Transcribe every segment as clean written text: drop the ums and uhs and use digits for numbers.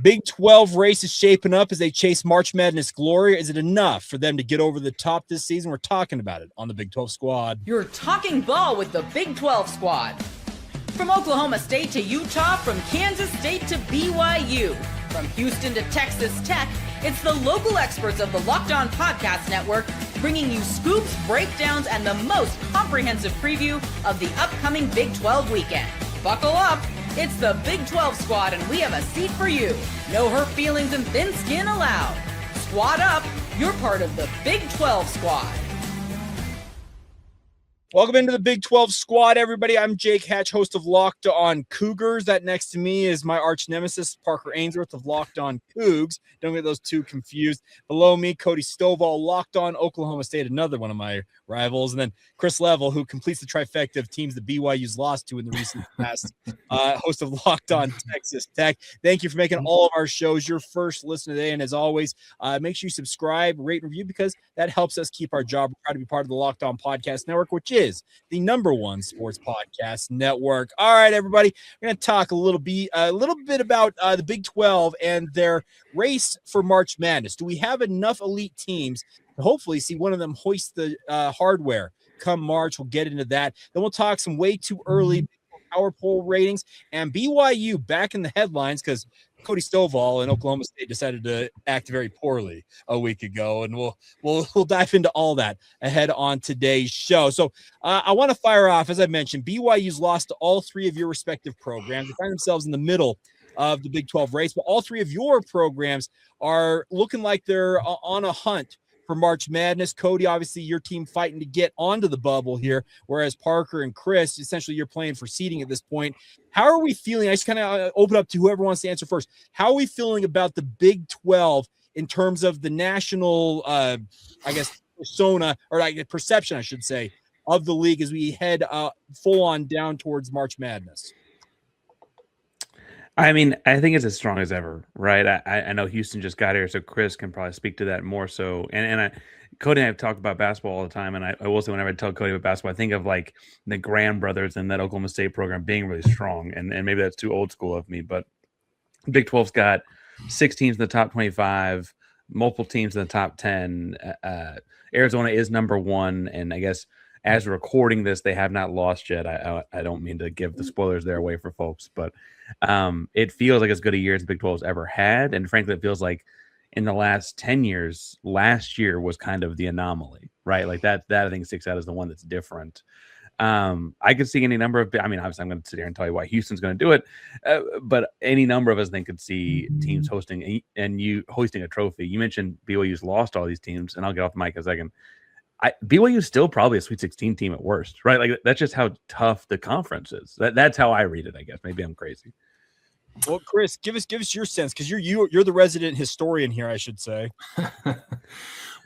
Big 12 race is shaping up as they chase March Madness glory. Is it enough for them to get over the top this season? We're talking about it on the Big 12 Squad. You're talking ball with the Big 12 Squad. From Oklahoma State to Utah, from Kansas State to BYU, from Houston to Texas Tech, it's the local experts of the Locked On Podcast Network bringing you scoops, breakdowns, and the most comprehensive preview of the upcoming Big 12 weekend. Buckle up. It's the Big 12 Squad, and we have a seat for you. No hurt feelings and thin skin allowed. Squad up. You're part of the Big 12 Squad. Welcome into the Big 12 Squad, everybody. I'm Jake Hatch, host of Locked On Cougars. That next to me is my arch nemesis, Parker Ainsworth of Locked On Cougs. Don't get those two confused. Below me, Cody Stovall, Locked On Oklahoma State, another one of my rivals. And then Chris Level, who completes the trifecta of teams that BYU's lost to in the recent past, host of Locked On Texas Tech. Thank you for making all of our shows your first listen today. And as always, make sure you subscribe, rate, and review, because that helps us keep our job. We're proud to be part of the Locked On Podcast Network, which is the #1 sports podcast network. All right, everybody, we're going to talk a little bit about the Big 12 and their race for March Madness. Do we have enough elite teams to hopefully see one of them hoist the hardware come March? We'll get into that. Then we'll talk some way too early power poll ratings and BYU back in the headlines because Cody Stovall and Oklahoma State decided to act very poorly a week ago, and we'll dive into all that ahead on today's show. So I want to fire off, as I mentioned, BYU's lost to all three of your respective programs. They find themselves in the middle of the Big 12 race, but all three of your programs are looking like they're on a hunt for March Madness. Cody, obviously your team fighting to get onto the bubble here, whereas Parker and Chris, essentially you're playing for seeding at this point. How are we feeling? I just kind of open up to whoever wants to answer first. How are we feeling about the Big 12 in terms of the national, persona, or like perception, I should say, of the league as we head full on down towards March Madness? I mean, I think it's as strong as ever, right? I know Houston just got here, so Chris can probably speak to that more so. Cody and I have talked about basketball all the time, and I will say whenever I tell Cody about basketball, I think of like the Graham brothers and that Oklahoma State program being really strong, and maybe that's too old school of me, but Big 12's got 6 teams in the top 25, multiple teams in the top 10. Arizona is #1, and I guess as we're recording this, they have not lost yet. I don't mean to give the spoilers there away for folks, but it feels like as good a year as the Big 12's ever had. And frankly, it feels like in the last 10 years, last year was kind of the anomaly, right? Like that I think sticks out as the one that's different. I could see any number of, obviously I'm going to sit here and tell you why Houston's going to do it, but any number of us then could see teams hosting a trophy. You mentioned BYU's lost all these teams, and I'll get off the mic in a second. BYU is still probably a Sweet 16 team at worst, right? Like that's just how tough the conference is. That's how I read it, I guess. Maybe I'm crazy. Well, Chris, give us your sense, because you're the resident historian here, I should say.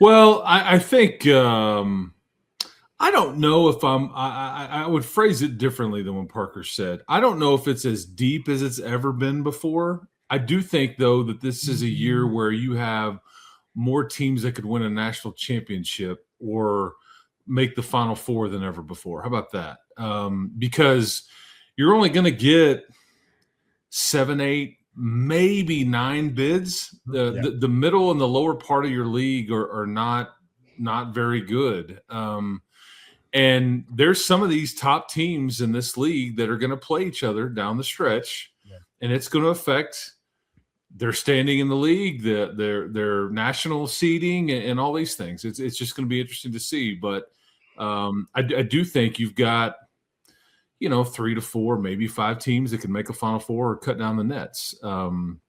Well, I think I don't know if I would phrase it differently than what Parker said. I don't know if it's as deep as it's ever been before. I do think, though, that this is a year where you have more teams that could win a national championship or make the Final Four than ever before. How about that? Because you're only going to get 7, 8, maybe 9 bids. The middle and the lower part of your league are not very good. And there's some of these top teams in this league that are going to play each other down the stretch, and it's going to affect their standing in the league, their national seeding, and all these things. It's just going to be interesting to see. But I do think you've got 3 to 4, maybe 5 teams that can make a Final Four or cut down the nets. And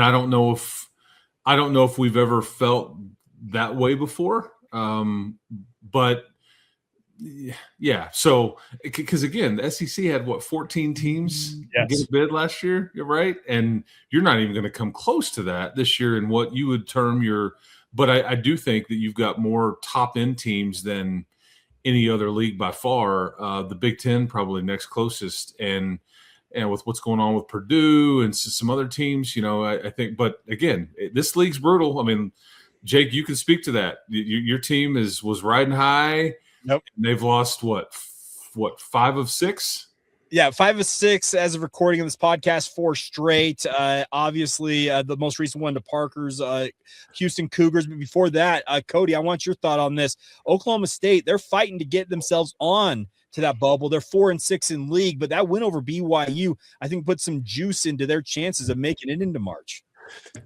I don't know if we've ever felt that way before. But yeah, so because again, the SEC had 14 teams get a bid last year, right? And you're not even going to come close to that this year in what you would term your. But I do think that you've got more top end teams than any other league by far. The Big Ten probably next closest, and with what's going on with Purdue and some other teams, I think. But again, this league's brutal. I mean, Jake, you can speak to that. Your team was riding high. Nope. They've lost what 5 of 6? Yeah, 5 of 6 as of recording of this podcast, 4 straight. Obviously, the most recent one to Parker's Houston Cougars. But before that, Cody, I want your thought on this. Oklahoma State, they're fighting to get themselves on to that bubble. They're 4-6 in league, but that win over BYU, I think, put some juice into their chances of making it into March.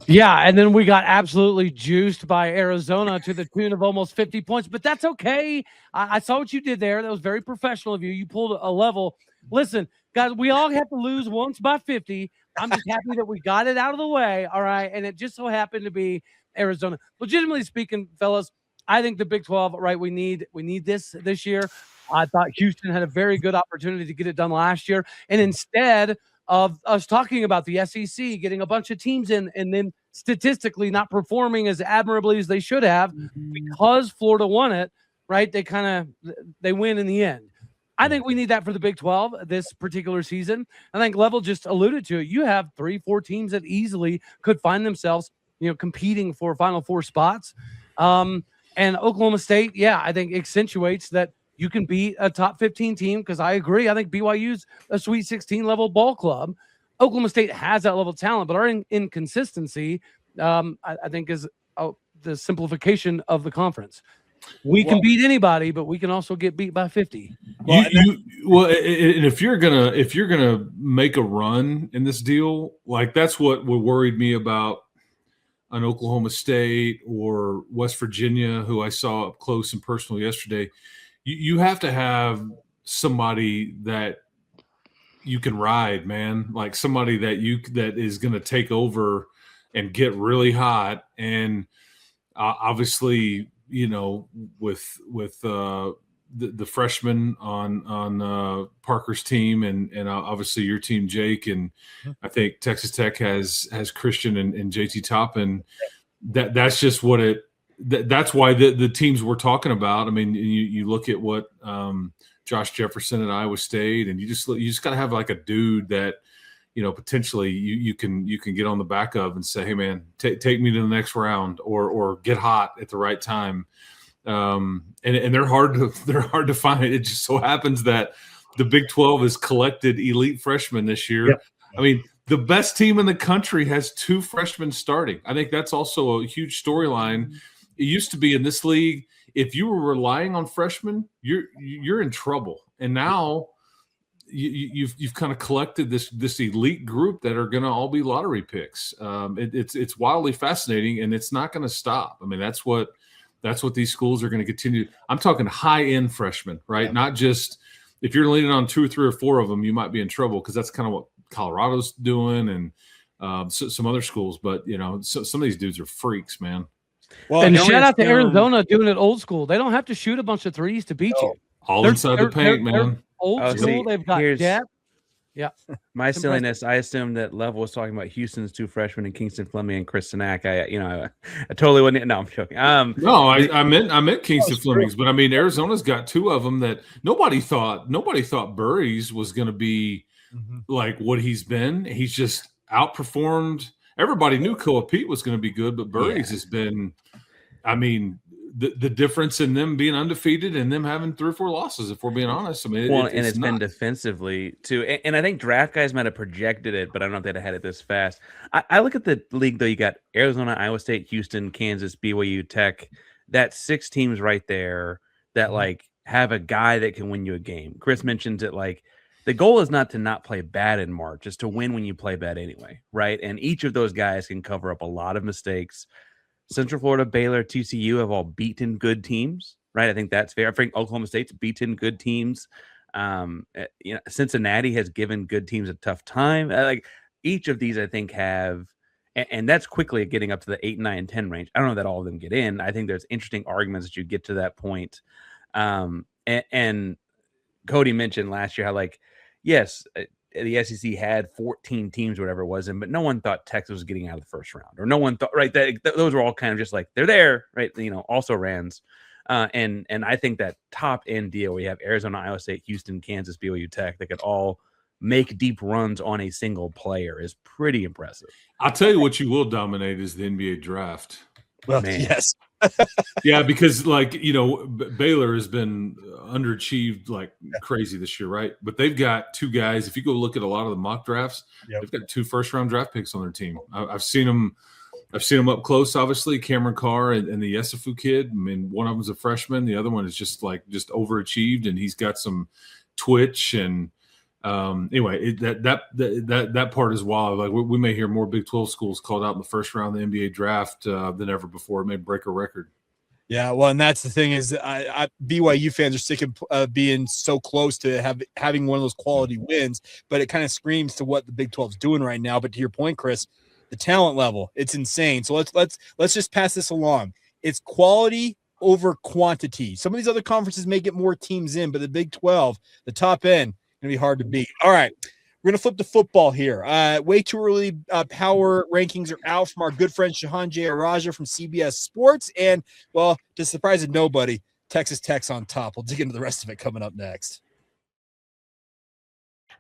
Yeah, and then we got absolutely juiced by Arizona to the tune of almost 50 points, but that's okay. I saw what you did there. That was very professional of you. You pulled a level. Listen, guys, we all have to lose once by 50. I'm just happy that we got it out of the way, all right? And it just so happened to be Arizona. Legitimately speaking, fellas, I think the Big 12, right, we need this year. I thought Houston had a very good opportunity to get it done last year, and instead of us talking about the SEC getting a bunch of teams in and then statistically not performing as admirably as they should have because Florida won it, right? They win in the end. I think we need that for the Big 12 this particular season. I think Level just alluded to it. You have 3-4 teams that easily could find themselves, competing for Final Four spots. And Oklahoma State, I think accentuates that you can beat a top 15 team, because I agree. I think BYU's a Sweet 16 level ball club. Oklahoma State has that level of talent, but our inconsistency, I think, is the simplification of the conference. We can beat anybody, but we can also get beat by 50. And if you're gonna make a run in this deal, like that's what worried me about an Oklahoma State or West Virginia, who I saw up close and personal yesterday. You have to have somebody that you can ride, man. Like somebody that is going to take over and get really hot. And obviously, with the freshmen on Parker's team and obviously your team, Jake, and I think Texas Tech has Christian and JT Top, and that's just what it. That's why the teams we're talking about. I mean, you look at what Josh Jefferson at Iowa State, and you just got to have like a dude that potentially you can get on the back of and say, hey man, take me to the next round, or get hot at the right time. And they're hard to find. It just so happens that the Big 12 has collected elite freshmen this year. Yep. I mean, the best team in the country has 2 freshmen starting. I think that's also a huge storyline. It used to be in this league, if you were relying on freshmen, you're in trouble. And now you've kind of collected this elite group that are going to all be lottery picks. It's wildly fascinating, and it's not going to stop. I mean, that's what these schools are going to continue. I'm talking high-end freshmen, right? Yeah. Not just if you're leaning on 2 or 3 or 4 of them, you might be in trouble, because that's kind of what Colorado's doing and some other schools. But some of these dudes are freaks, man. Well, and shout out to Arizona doing it old school. They don't have to shoot a bunch of threes to beat you. All inside the paint, man. Old school. They've got depth. Yeah. My silliness, I assumed that Level was talking about Houston's 2 freshmen and Kingston Fleming and Chris Sinak. I totally wouldn't. No, I'm joking. No, I meant Kingston Fleming's, but I mean Arizona's got 2 of them that nobody thought Burries was going to be like what he's been. He's just outperformed. Everybody knew Koa Pete was going to be good, but Burries has been. I mean, the difference in them being undefeated and them having 3 or 4 losses, if we're being honest. I mean, it's been defensively too. And I think draft guys might have projected it, but I don't know if they'd have had it this fast. I look at the league, though. You got Arizona, Iowa State, Houston, Kansas, BYU, Tech. That's 6 teams right there that like have a guy that can win you a game. Chris mentions it, like the goal is not to not play bad in March, it's to win when you play bad anyway, right? And each of those guys can cover up a lot of mistakes. Central Florida, Baylor, TCU have all beaten good teams, right? I think that's fair. I think Oklahoma State's beaten good teams. Cincinnati has given good teams a tough time. Like each of these, I think, have, and that's quickly getting up to the 8, 9, 10 range. I don't know that all of them get in. I think there's interesting arguments that you get to that point. And Cody mentioned last year how, like, yes, the SEC had 14 teams, or whatever it was, but no one thought Texas was getting out of the first round, or no one thought, right, that those were all kind of just like, they're there, right? Also rans. And I think that top end deal, we have Arizona, Iowa State, Houston, Kansas, BYU, Tech, that could all make deep runs on a single player is pretty impressive. I'll tell you what you will dominate is the NBA draft. Well, man. Yes. Yeah, because Baylor has been underachieved like crazy this year, right? But they've got two guys. If you go look at a lot of the mock drafts, they've got 2 first-round draft picks on their team. I've seen them. I've seen them up close. Obviously, Cameron Carr and the Yesufu kid. I mean, one of them is a freshman. The other one is just overachieved, and he's got some twitch. And anyway, that part is wild. Like we may hear more Big 12 schools called out in the first round of the NBA draft than ever before. It may break a record. Yeah, well, and that's the thing is BYU fans are sick of being so close to having one of those quality wins, but it kind of screams to what the Big 12 is doing right now. But to your point, Chris, the talent level, it's insane. So let's just pass this along. It's quality over quantity. Some of these other conferences may get more teams in, but the Big 12, the top end, going to be hard to beat. All right. We're going to flip to football here. Way too early power rankings are out from our good friend Shahan Jayaraja from CBS Sports. And, well, to the surprise of nobody, Texas Tech's on top. We'll dig into the rest of it coming up next.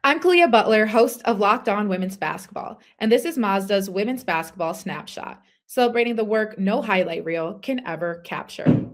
I'm Kalia Butler, host of Locked On Women's Basketball, and this is Mazda's Women's Basketball Snapshot, celebrating the work no highlight reel can ever capture.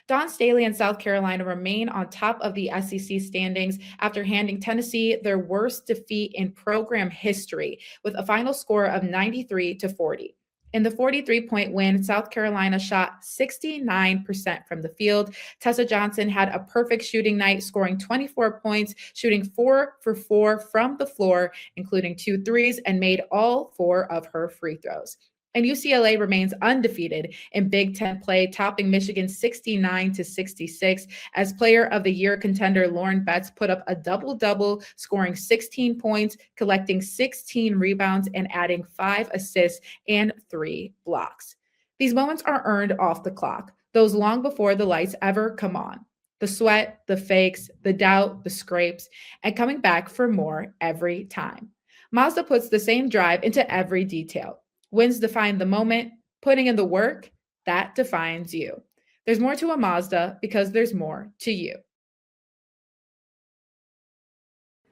Dawn Staley and South Carolina remain on top of the SEC standings after handing Tennessee their worst defeat in program history with a final score of 93-40. In the 43-point win, South Carolina shot 69% from the field. Tessa Johnson had a perfect shooting night, scoring 24 points, shooting 4 for 4 from the floor, including 2 threes, and made all 4 of her free throws. And UCLA remains undefeated in Big Ten play, topping Michigan 69-66 as Player of the Year contender Lauren Betts put up a double-double, scoring 16 points, collecting 16 rebounds, and adding 5 assists and 3 blocks. These moments are earned off the clock, those long before the lights ever come on. The sweat, the fakes, the doubt, the scrapes, and coming back for more every time. Mazda puts the same drive into every detail. Wins define the moment, putting in the work, that defines you. There's more to a Mazda because there's more to you.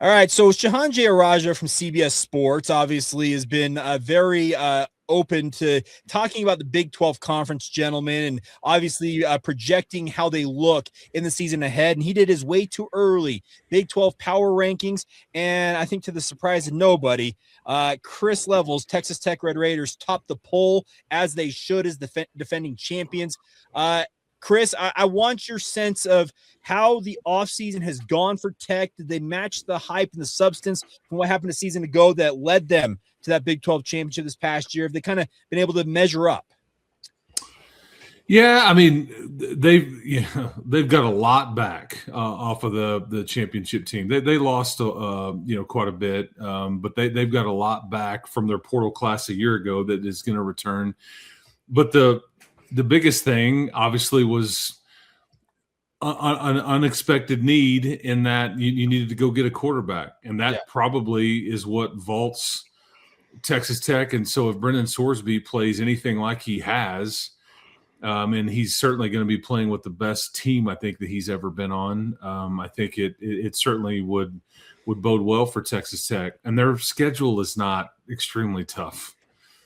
All right, so Shahan Jayaraja from CBS Sports obviously has been very open to talking about the Big 12 conference, gentlemen, and obviously projecting how they look in the season ahead. And he did his way too early Big 12 power rankings. And I think to the surprise of nobody, Chris Levels, Texas Tech Red Raiders, topped the poll as they should as defending champions. Chris, I want your sense of how the offseason has gone for Tech. Did they match the hype and the substance from what happened a season ago that led them to that Big 12 championship this past year? Have they kind of been able to measure up? Yeah, I mean, they've got a lot back off of the championship team. They lost quite a bit, but they've got a lot back from their portal class a year ago that is going to return. But the biggest thing, obviously, was an unexpected need in that you needed to go get a quarterback, and that probably is what vaults Texas Tech. And so if Brendan Sorsby plays anything like he has, and he's certainly going to be playing with the best team I think that he's ever been on, I think it certainly would bode well for Texas Tech. And their schedule is not extremely tough.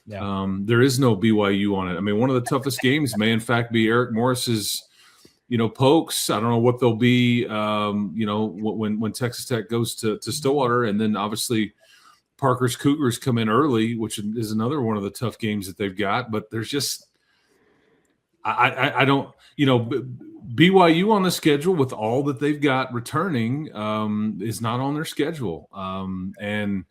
Yeah. There is no BYU on it. I mean, one of the toughest games may in fact be Eric Morris's, Pokes. I don't know what they'll be, when Texas Tech goes to Stillwater, and then obviously Parker's Cougars come in early, which is another one of the tough games that they've got. But there's just, I don't, BYU on the schedule with all that they've got returning is not on their schedule, and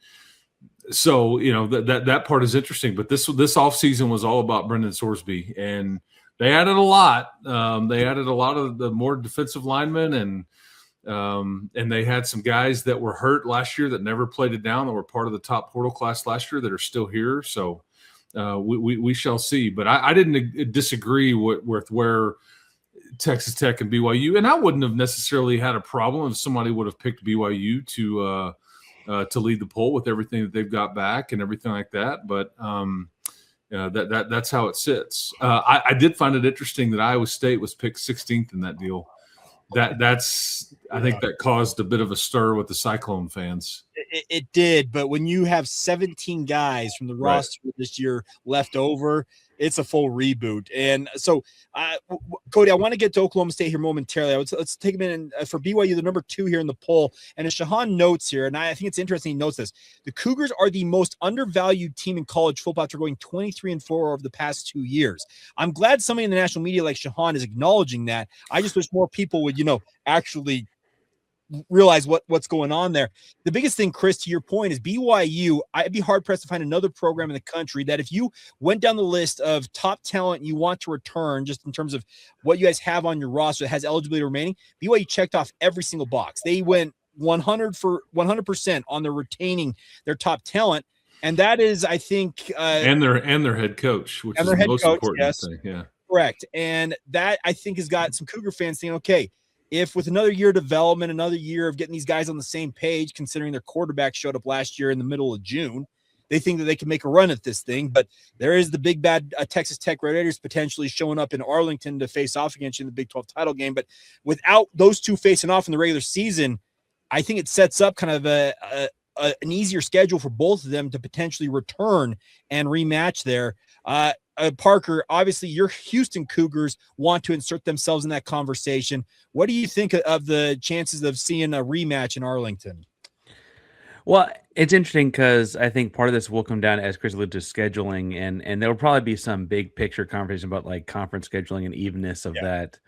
so that part is interesting. But this offseason was all about Brendan Sorsby, and they added a lot. They added a lot of the more defensive linemen, and they had some guys that were hurt last year that never played it down, that were part of the top portal class last year that are still here. So we shall see. But I didn't disagree with where Texas Tech and BYU, and I wouldn't have necessarily had a problem if somebody would have picked BYU to lead the poll with everything that they've got back and everything like that. But that's how it sits. I did find it interesting that Iowa State was picked 16th in that deal. I think that caused a bit of a stir with the Cyclone fans. It did, but when you have 17 guys from the roster this year left over, it's a full reboot. And so, Cody, I want to get to Oklahoma State here momentarily. Let's take a minute for BYU, the number 2 here in the poll. And as Shahan notes here, and I think it's interesting he notes this, the Cougars are the most undervalued team in college football after going 23-4 over the past 2 years. I'm glad somebody in the national media like Shahan is acknowledging that. I just wish more people would, actually realize what's going on there. The biggest thing, Chris, to your point, is BYU. I'd be hard pressed to find another program in the country that if you went down the list of top talent you want to return, just in terms of what you guys have on your roster that has eligibility remaining, BYU checked off every single box. They went 100% on their retaining their top talent. And that is, I think, and their head coach, which is the most important thing. Yeah, correct. And that, I think, has got some Cougar fans thinking, okay, if with another year of development, another year of getting these guys on the same page, considering their quarterback showed up last year in the middle of June, they think that they can make a run at this thing. But there is the big bad Texas Tech Red Raiders potentially showing up in Arlington to face off against you in the Big 12 title game. But without those two facing off in the regular season, I think it sets up kind of an easier schedule for both of them to potentially return and rematch there. Parker, obviously your Houston Cougars want to insert themselves in that conversation. What do you think of the chances of seeing a rematch in Arlington? Well, it's interesting because I think part of this will come down, as Chris alluded to, scheduling, and there will probably be some big picture conversation about like conference scheduling and evenness of that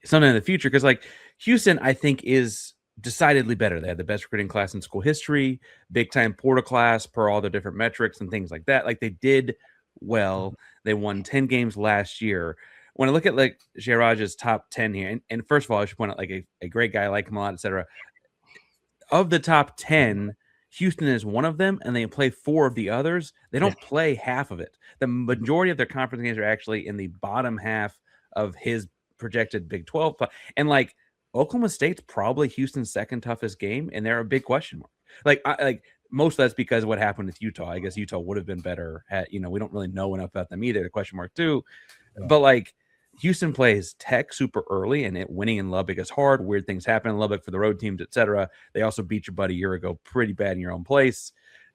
sometime in the future. Because like Houston, I think is decidedly better. They had the best recruiting class in school history, big time portal class per all the different metrics and things like that. Like they did well. They won 10 games last year. When I look at like Jairaj's top 10 here, and first of all, I should point out like a great guy, like him a lot, etc. Of the top 10, Houston is one of them, and they play 4 of the others. They don't play half of it. The majority of their conference games are actually in the bottom half of his projected Big 12. And like Oklahoma State's probably Houston's second toughest game, and they're a big question mark. Like most of that's because of what happened with Utah. I guess Utah would have been better at, we don't really know enough about them either. The question mark too. Yeah. But like Houston plays Tech super early, and winning in Lubbock is hard. Weird things happen in Lubbock for the road teams, etc. They also beat your buddy a year ago pretty bad in your own place.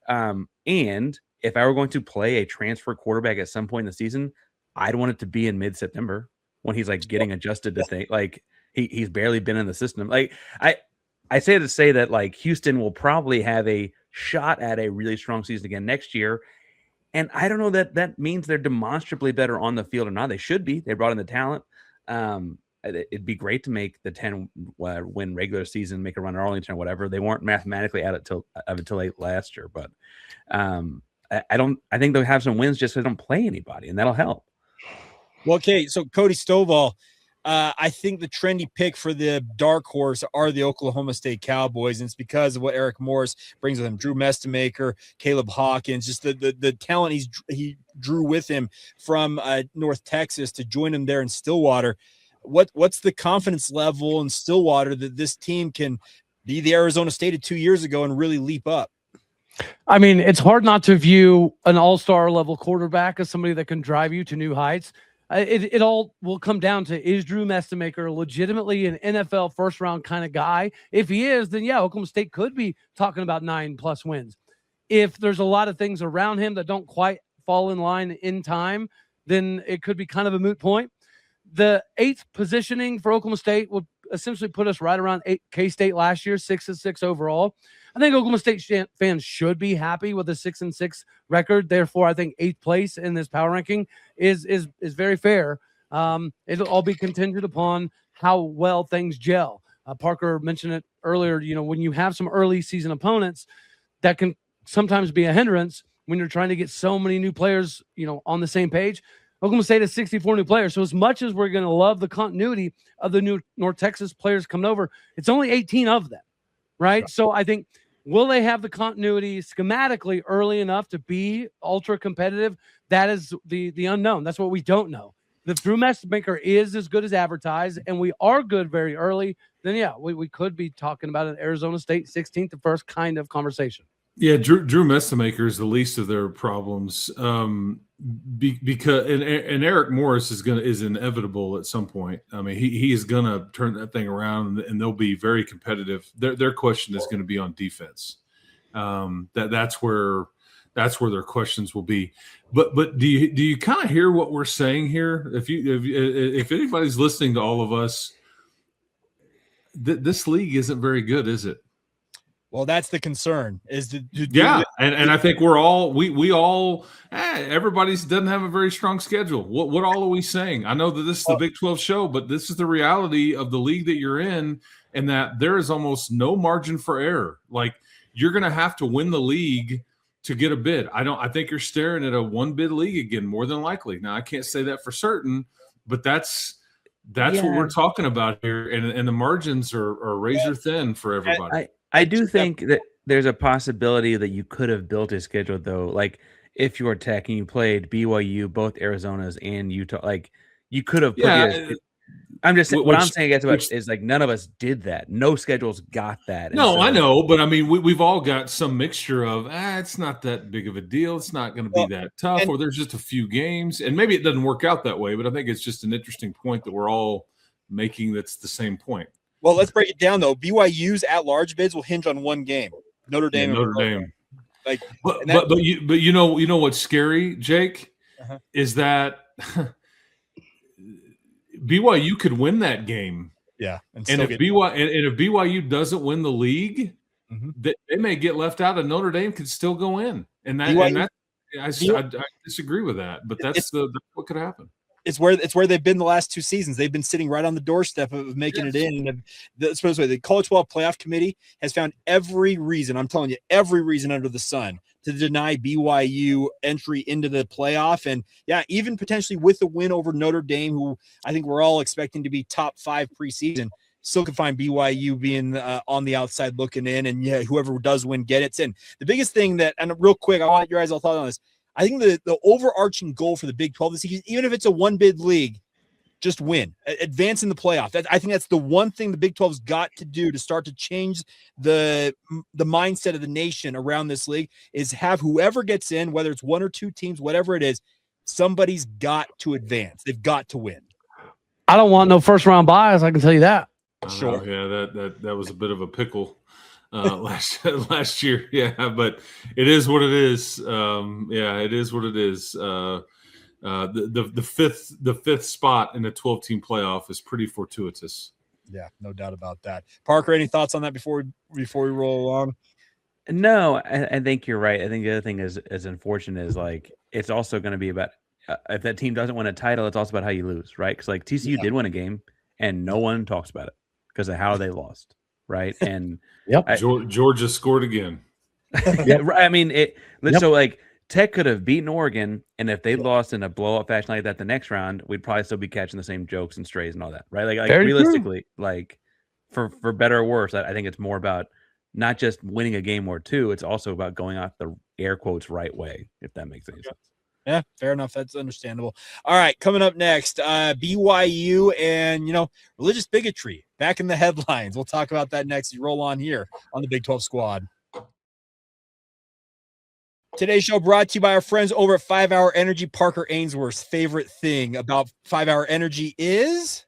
And if I were going to play a transfer quarterback at some point in the season, I'd want it to be in mid-September when he's like getting adjusted to things. Like he's barely been in the system. Like I say to say that like Houston will probably have a shot at a really strong season again next year. And I don't know that means they're demonstrably better on the field or not. They should be. They brought in the talent. It'd be great to make the 10 win regular season, make a run at Arlington or whatever. They weren't mathematically at it until late last year, but I think they'll have some wins just so they don't play anybody, and that'll help. Well, okay, so Cody Stovall, I think the trendy pick for the dark horse are the Oklahoma State Cowboys, and it's because of what Eric Morris brings with him. Drew Mestemaker, Caleb Hawkins, just the talent he drew with him from North Texas to join him there in Stillwater. What's the confidence level in Stillwater that this team can be the Arizona State of 2 years ago and really leap up? I mean, it's hard not to view an all-star level quarterback as somebody that can drive you to new heights. It all will come down to, is Drew Mestemaker legitimately an NFL first-round kind of guy? If he is, then yeah, Oklahoma State could be talking about 9+ wins. If there's a lot of things around him that don't quite fall in line in time, then it could be kind of a moot point. The 8th positioning for Oklahoma State would essentially put us right around K-State last year, 6-6 overall. I think Oklahoma State fans should be happy with a 6-6 record. Therefore, I think 8th place in this power ranking is very fair. It'll all be contingent upon how well things gel. Parker mentioned it earlier. When you have some early season opponents, that can sometimes be a hindrance when you're trying to get so many new players, on the same page. Oklahoma State has 64 new players. So as much as we're going to love the continuity of the new North Texas players coming over, it's only 18 of them, right? So I think, will they have the continuity schematically early enough to be ultra competitive? That is the unknown. That's what we don't know. If Drew Mestemaker is as good as advertised, and we are good very early, then yeah, we could be talking about an Arizona State 16th to first kind of conversation. Yeah, Drew Mestemaker is the least of their problems, because and Eric Morris is inevitable at some point. I mean, he is gonna turn that thing around, and they'll be very competitive. Their question is going to be on defense, That's where their questions will be. But do you kind of hear what we're saying here? If anybody's listening to all of us, this league isn't very good, is it? Well, that's the concern. And I think we're all everybody doesn't have a very strong schedule. What all are we saying? I know that this is the Big 12 show, but this is the reality of the league that you're in, and that there is almost no margin for error. Like, you're going to have to win the league to get a bid. I think you're staring at a one bid league again, more than likely. Now, I can't say that for certain, but that's what we're talking about here, and the margins are razor thin for everybody. I do think that there's a possibility that you could have built a schedule, though. Like, if you're Tech and you played BYU, both Arizonas and Utah, like, you could have. I'm just saying, what I'm saying is like, none of us did that. No schedules got that. No, I know, but I mean, we've all got some mixture of it's not that big of a deal. It's not going to be that tough, or there's just a few games, and maybe it doesn't work out that way. But I think it's just an interesting point that we're all making. That's the same point. Well, let's break it down, though. BYU's at-large bids will hinge on one game. Notre Dame. Like, but you know what's scary, Jake, is that BYU could win that game. Yeah, and if BYU doesn't win the league, they may get left out, and Notre Dame could still go in. I disagree with that, but that's what could happen. It's where they've been the last 2 seasons. They've been sitting right on the doorstep of making it in. And the College Football Playoff Committee has found every reason under the sun to deny BYU entry into the playoff. And even potentially with the win over Notre Dame, who I think we're all expecting to be top 5 preseason, still can find BYU being on the outside looking in. And whoever does win, get it. And the biggest thing and real quick, I want your guys' all thought on this. I think the overarching goal for the Big 12 this season, even if it's a one-bid league, just win, advance in the playoff. I think that's the one thing the Big 12's got to do to start to change the mindset of the nation around this league, is have whoever gets in, whether it's 1 or 2 teams, whatever it is, somebody's got to advance. They've got to win. I don't want no first-round buys, I can tell you that. Sure. That was a bit of a pickle. Last year, but it is what it is. It is what it is. The fifth spot in a 12-team playoff is pretty fortuitous. Yeah, no doubt about that. Parker, any thoughts on that before we roll along? No, I think you're right. I think the other thing is as unfortunate is, like, it's also going to be about if that team doesn't win a title, it's also about how you lose, right? Because, like, TCU did win a game and no one talks about it because of how they lost. Right. And Georgia scored again. I mean, so like Tech could have beaten Oregon, and if they lost in a blowout fashion like that the next round, we'd probably still be catching the same jokes and strays and all that. Right. Like realistically, like for better or worse, I think it's more about not just winning a game or 2. It's also about going out the air quotes right way, if that makes any sense. Yeah, fair enough. That's understandable. All right, coming up next, BYU and, religious bigotry back in the headlines. We'll talk about that next. You roll on here on the Big 12 Squad. Today's show brought to you by our friends over at 5 Hour Energy. Parker Ainsworth's favorite thing about 5 Hour Energy is?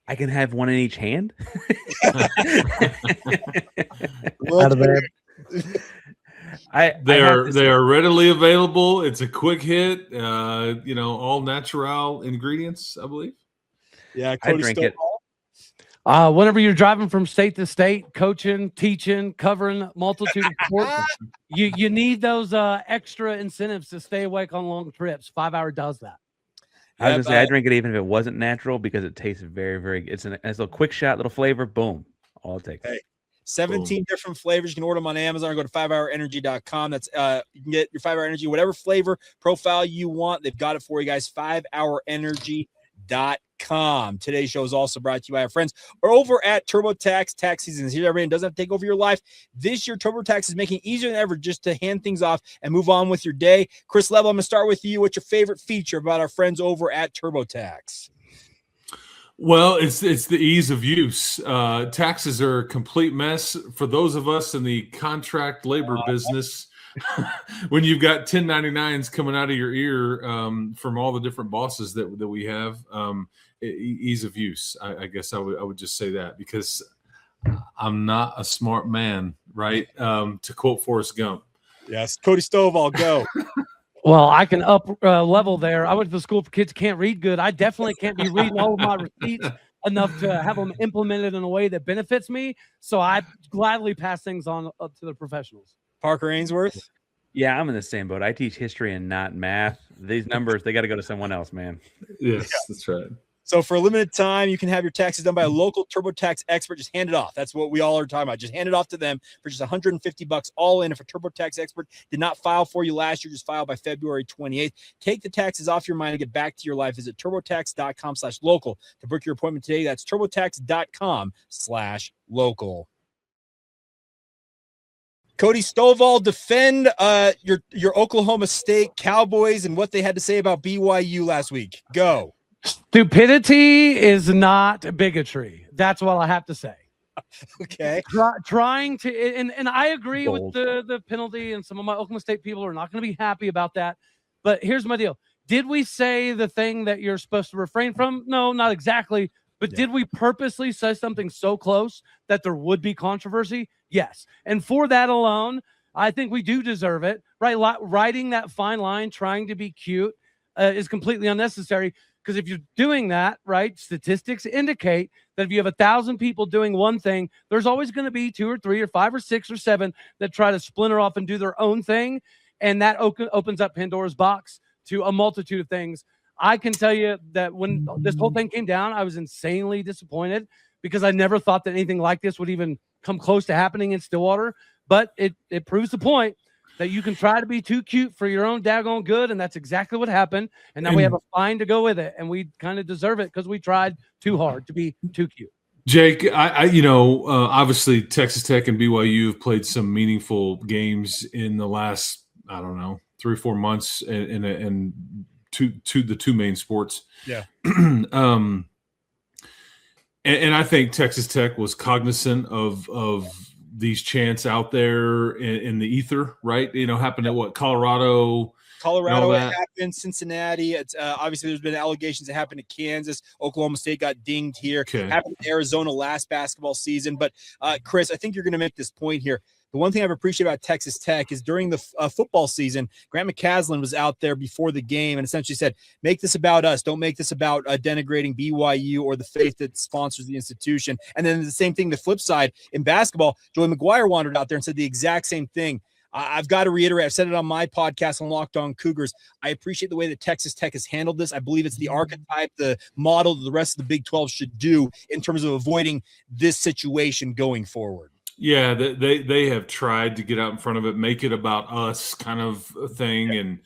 I can have one in each hand. Out of there. They are readily available. It's a quick hit. All natural ingredients, I believe. Yeah, I drink it. Whenever you're driving from state to state, coaching, teaching, covering multitude of sports, you need those extra incentives to stay awake on long trips. 5 Hour does that. I was gonna say I drink it even if it wasn't natural because it tastes very, very. It's a quick shot, little flavor. Boom, all it takes. Hey. 17 different flavors. You can order them on Amazon or go to 5hourenergy.com. That's you can get your 5 Hour Energy, whatever flavor profile you want. They've got it for you guys. 5hourenergy.com. Today's show is also brought to you by our friends over at TurboTax. Tax season is here. Everyone doesn't have to take over your life. This year, TurboTax is making it easier than ever just to hand things off and move on with your day. Chris Level, I'm going to start with you. What's your favorite feature about our friends over at TurboTax? Well, it's the ease of use. Taxes are a complete mess for those of us in the contract labor business. When you've got 1099s coming out of your ear from all the different bosses that we have, ease of use. I guess I would just say that because I'm not a smart man, right? To quote Forrest Gump. Yes, Cody Stovall, go. Well, I can up level there. I went to the school for kids who can't read good. I definitely can't be reading all of my receipts enough to have them implemented in a way that benefits me. So I gladly pass things on up to the professionals. Parker Ainsworth. Yeah, I'm in the same boat. I teach history and not math. These numbers, they got to go to someone else, man. Yes, that's right. So for a limited time, you can have your taxes done by a local TurboTax expert. Just hand it off. That's what we all are talking about. Just hand it off to them for just $150 all in. If a TurboTax expert did not file for you last year, just file by February 28th. Take the taxes off your mind and get back to your life. Visit turbotax.com/local to book your appointment today. That's turbotax.com/local. Cody Stovall, defend your Oklahoma State Cowboys and what they had to say about BYU last week. Go. Stupidity is not bigotry. That's what I have to say. Okay. Trying to, and I agree Bold. with the penalty, and some of my Oklahoma State people are not going to be happy about that. But here's my deal. Did we say the thing that you're supposed to refrain from? No, not exactly. But did we purposely say something so close that there would be controversy? Yes. And for that alone, I think we do deserve it, right? Riding that fine line, trying to be cute is completely unnecessary. Because if you're doing that, right, statistics indicate that if you have 1,000 people doing one thing, there's always going to be 2 or 3 or 5 or 6 or 7 that try to splinter off and do their own thing. And that opens up Pandora's box to a multitude of things. I can tell you that when this whole thing came down, I was insanely disappointed because I never thought that anything like this would even come close to happening in Stillwater. But it proves the point that you can try to be too cute for your own daggone good, and that's exactly what happened. And now we have a fine to go with it, and we kind of deserve it because we tried too hard to be too cute. Jake, obviously Texas Tech and BYU have played some meaningful games in the last, 3 or 4 months in the two main sports. Yeah. And I think Texas Tech was cognizant of these chants out there in the ether, right? Happened at Colorado. It happened, Cincinnati. It's obviously there's been allegations that happened at Kansas. Oklahoma State got dinged here. Okay. Happened in Arizona last basketball season. But Chris, I think you're going to make this point here. The one thing I've appreciated about Texas Tech is during the football season, Grant McCasland was out there before the game and essentially said, make this about us. Don't make this about denigrating BYU or the faith that sponsors the institution. And then the same thing, the flip side, in basketball, Joey McGuire wandered out there and said the exact same thing. I've got to reiterate, I've said it on my podcast on Locked On Cougars. I appreciate the way that Texas Tech has handled this. I believe it's the archetype, the model that the rest of the Big 12 should do in terms of avoiding this situation going forward. Yeah, they have tried to get out in front of it, make it about us kind of thing, and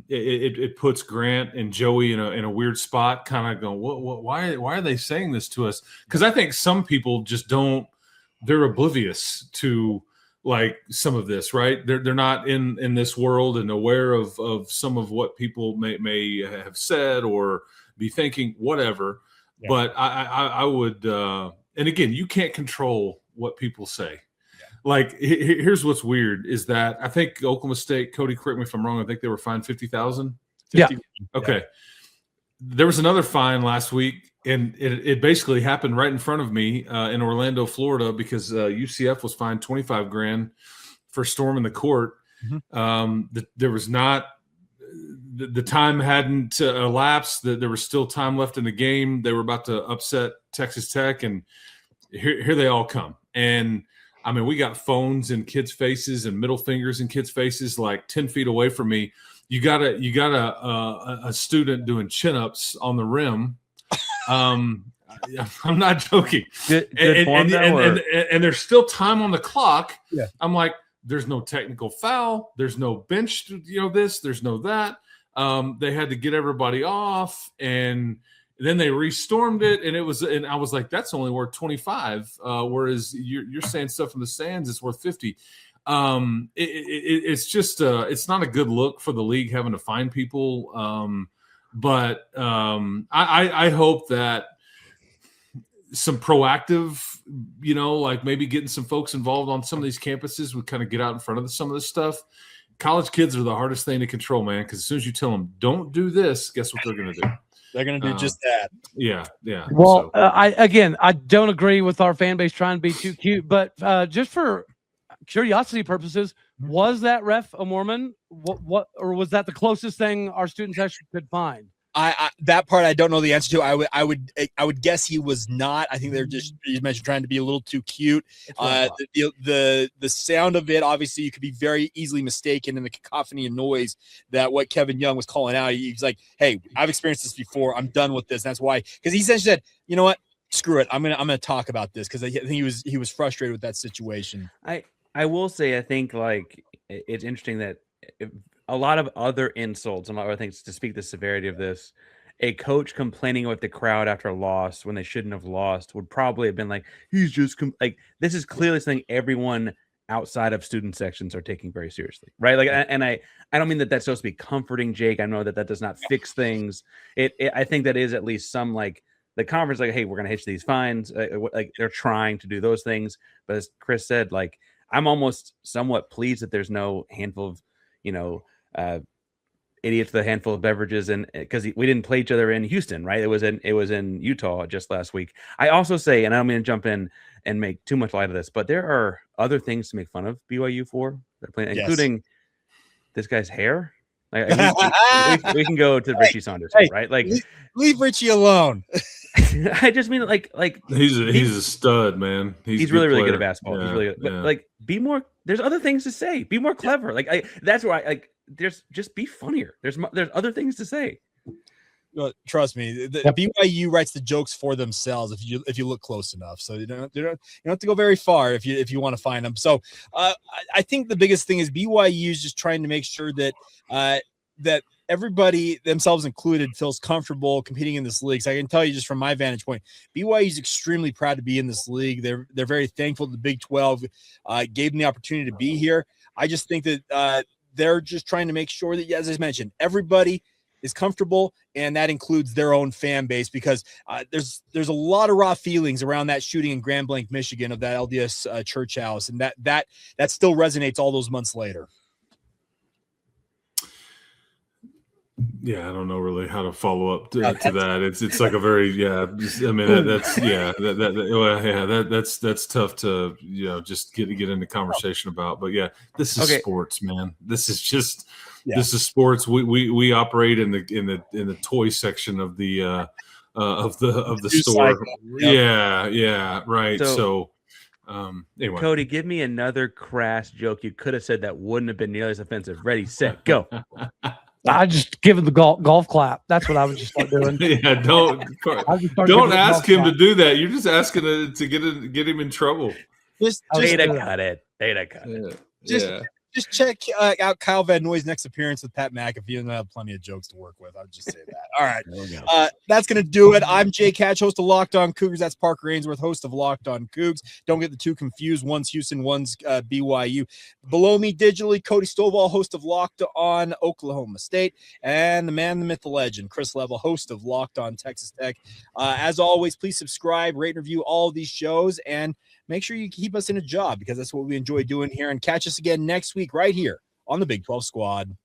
it puts Grant and Joey in a weird spot, kind of going, why are they saying this to us? Because I think some people just they're oblivious to like some of this, right? They're not in this world and aware of some of what people may have said or be thinking, whatever. Yeah. But I would, and again, you can't control what people say. Yeah. Like, here's what's weird is that I think Oklahoma State, Cody, correct me if I'm wrong, I think they were fined $50,000. Yeah. Okay. Yeah. There was another fine last week, and it basically happened right in front of me in Orlando, Florida, because UCF was fined $25,000 for storming the court. Mm-hmm. There was not the time hadn't elapsed. There was still time left in the game. They were about to upset Texas Tech, and here they all come. And I mean, we got phones in kids' faces and middle fingers in kids' faces, like 10 feet away from me. You got a student doing chin-ups on the rim. I'm not joking. And there's still time on the clock. Yeah. I'm like, there's no technical foul. There's no bench, this, there's no that. They had to get everybody off, and then they restormed it, and I was like, that's only worth 25, whereas you're saying stuff in the stands is worth 50. It's just it's not a good look for the league having to fine people. But I hope that some proactive, like maybe getting some folks involved on some of these campuses would kind of get out in front of some of this stuff. College kids are the hardest thing to control, man, because as soon as you tell them don't do this, guess what they're going to do? They're going to do just that. Yeah. Well, I don't agree with our fan base trying to be too cute, but just for curiosity purposes, was that ref a Mormon? What or was that the closest thing our student section could find? I that part I don't know the answer to. I would guess he was not. I think they're just, you mentioned, trying to be a little too cute. The sound of it, obviously, you could be very easily mistaken in the cacophony and noise that what Kevin Young was calling out. He's like, "Hey, I've experienced this before. I'm done with this." And that's why, because he essentially said, "You know what? Screw it. I'm gonna talk about this," because I think he was frustrated with that situation. I will say, I think like it's interesting that a lot of other insults and a lot of other things, to speak the severity of this, a coach complaining with the crowd after a loss when they shouldn't have lost would probably have been like, he's just like, this is clearly something everyone outside of student sections are taking very seriously, right? Like, and I don't mean that that's supposed to be comforting, Jake. I know that does not fix things. I think that is at least some, like, the conference, like, hey, we're gonna hit you these fines. Like they're trying to do those things, but as Chris said, like, I'm almost somewhat pleased that there's no handful of, idiots with a handful of beverages, and because we didn't play each other in Houston, right? It was in Utah just last week. I also say, and I don't mean to jump in and make too much light of this, but there are other things to make fun of BYU for. They're playing, including this guy's hair. Like, we can go to Richie Saunders, right? Like, leave Richie alone. I just mean like he's a stud, man. He's really good at basketball. He's really good. But like, be more. There's other things to say. Be more clever. Like, that's where I like. There's just be funnier. There's other things to say. Well, trust me, BYU writes the jokes for themselves if you look close enough. So you don't have to go very far if you want to find them. So I think the biggest thing is BYU is just trying to make sure that that everybody, themselves included, feels comfortable competing in this league. So I can tell you, just from my vantage point, BYU is extremely proud to be in this league. They're very thankful the Big 12 gave them the opportunity to be here. I just think that they're just trying to make sure that, as I mentioned, everybody is comfortable, and that includes their own fan base, because there's a lot of raw feelings around that shooting in Grand Blanc, Michigan, of that LDS church house, and that still resonates all those months later. Yeah, I don't know really how to follow up to that. It's like a very that's tough to just get into conversation about. But yeah, this is sports, man. This is just this is sports. We operate in the toy section of the store. Yeah, right. So anyway, Cody, give me another crass joke you could have said that wouldn't have been nearly as offensive. Ready, set, go. I just give him the golf clap. That's what I would just start doing. Yeah, don't ask him to do that. You're just asking to get him in trouble. Just cut it. Just check out Kyle Van Noy's next appearance with Pat McAfee, and I have plenty of jokes to work with. I would just say that. All right. That's going to do it. I'm Jake Hatch, host of Locked On Cougars. That's Parker Ainsworth, host of Locked On Cougs. Don't get the two confused. One's Houston, one's BYU. Below me digitally, Cody Stovall, host of Locked On Oklahoma State. And the man, the myth, the legend, Chris Level, host of Locked On Texas Tech. As always, please subscribe, rate, and review all of these shows, and make sure you keep us in a job, because that's what we enjoy doing here. And catch us again next week right here on the Big 12 Squad.